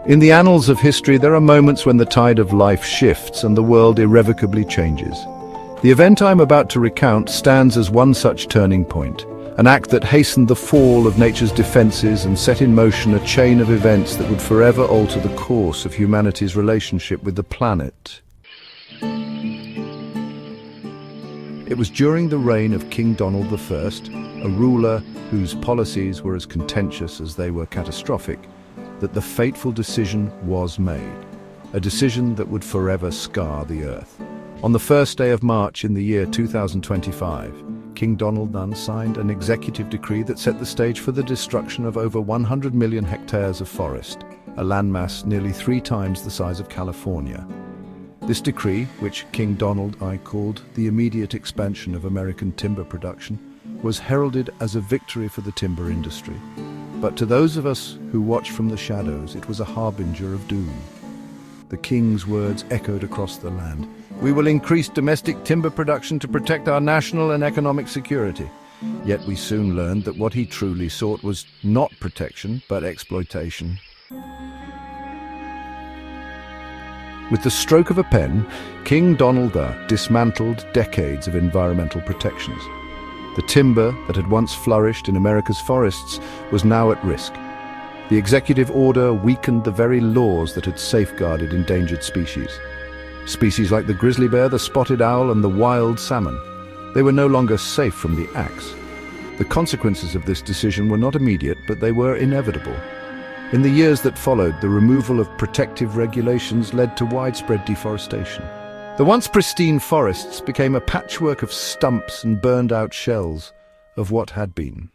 In the annals of history, there are moments when the tide of life shifts and the world irrevocably changes. The event I'm about to recount stands as one such turning point, an act that hastened the fall of nature's defenses and set in motion a chain of events that would forever alter the course of humanity's relationship with the planet. It was during the reign of King Donald I, a ruler whose policies were as contentious as they were catastrophic, that the fateful decision was made, a decision that would forever scar the earth. On the first day of March in the year 2025, King Donald I signed an executive decree that set the stage for the destruction of over 100 million hectares of forest, a landmass nearly 3 times the size of California. This decree, which King Donald I called the immediate expansion of American timber production, was heralded as a victory for the timber industry. But to those of us who watched from the shadows, it was a harbinger of doom. The king's words echoed across the land. "We will increase domestic timber production to protect our national and economic security." Yet we soon learned that what he truly sought was not protection, but exploitation. With the stroke of a pen, King Donald I dismantled decades of environmental protections. The timber that had once flourished in America's forests was now at risk. The executive order weakened the very laws that had safeguarded endangered species. Species like the grizzly bear, the spotted owl, and the wild salmon. They were no longer safe from the axe. The consequences of this decision were not immediate, but they were inevitable. In the years that followed, the removal of protective regulations led to widespread deforestation. The once pristine forests became a patchwork of stumps and burned-out shells of what had been.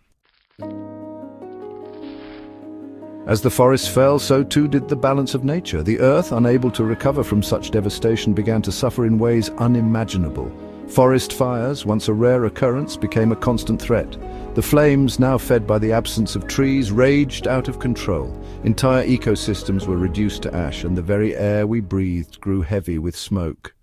As the forests fell, so too did the balance of nature. The earth, unable to recover from such devastation, began to suffer in ways unimaginable. Forest fires, once a rare occurrence, became a constant threat. The flames, now fed by the absence of trees, raged out of control. Entire ecosystems were reduced to ash, and the very air we breathed grew heavy with smoke.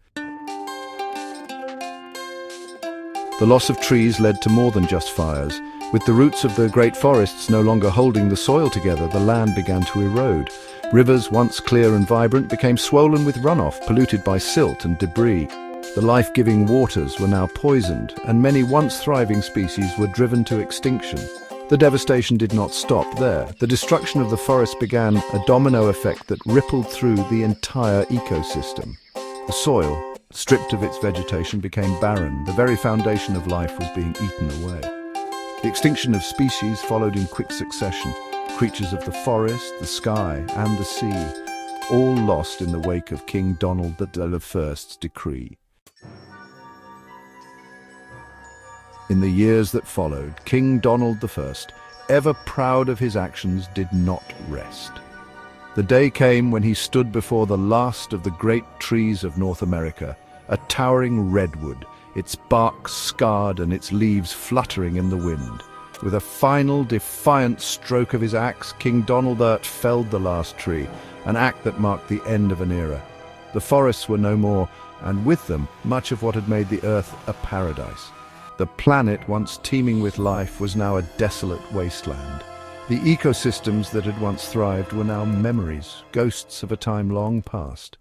The loss of trees led to more than just fires. With the roots of the great forests no longer holding the soil together, the land began to erode. Rivers, once clear and vibrant, became swollen with runoff, polluted by silt and debris. The life-giving waters were now poisoned, and many once thriving species were driven to extinction. The devastation did not stop there. The destruction of the forest began a domino effect that rippled through the entire ecosystem. The soil, stripped of its vegetation, became barren. The very foundation of life was being eaten away. The extinction of species followed in quick succession. Creatures of the forest, the sky, and the sea, all lost in the wake of King Donald I's decree. In the years that followed, King Donald I, ever proud of his actions, did not rest. The day came when he stood before the last of the great trees of North America, a towering redwood, its bark scarred and its leaves fluttering in the wind. With a final defiant stroke of his axe, King Donald I felled the last tree, an act that marked the end of an era. The forests were no more, and with them, much of what had made the earth a paradise. The planet, once teeming with life, was now a desolate wasteland. The ecosystems that had once thrived were now memories, ghosts of a time long past.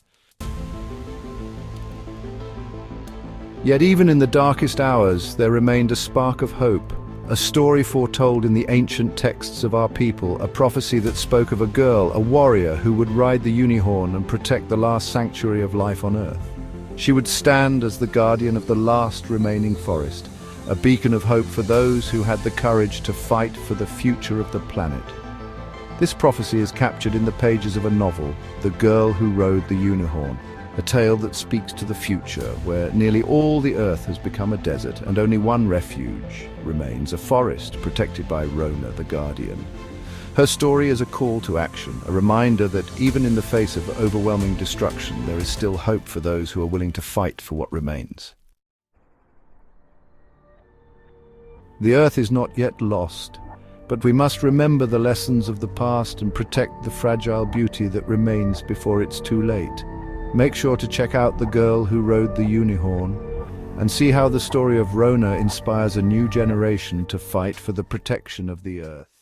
Yet even in the darkest hours, there remained a spark of hope, a story foretold in the ancient texts of our people, a prophecy that spoke of a girl, a warrior who would ride the Unihorn and protect the last sanctuary of life on Earth. She would stand as the guardian of the last remaining forest, a beacon of hope for those who had the courage to fight for the future of the planet. This prophecy is captured in the pages of a novel, The Girl Who Rode the Unihorn, a tale that speaks to the future, where nearly all the earth has become a desert and only one refuge remains, a forest protected by Rona, the guardian. Her story is a call to action, a reminder that even in the face of overwhelming destruction, there is still hope for those who are willing to fight for what remains. The earth is not yet lost, but we must remember the lessons of the past and protect the fragile beauty that remains before it's too late. Make sure to check out The Girl Who Rode the Unihorn and see how the story of Rona inspires a new generation to fight for the protection of the earth.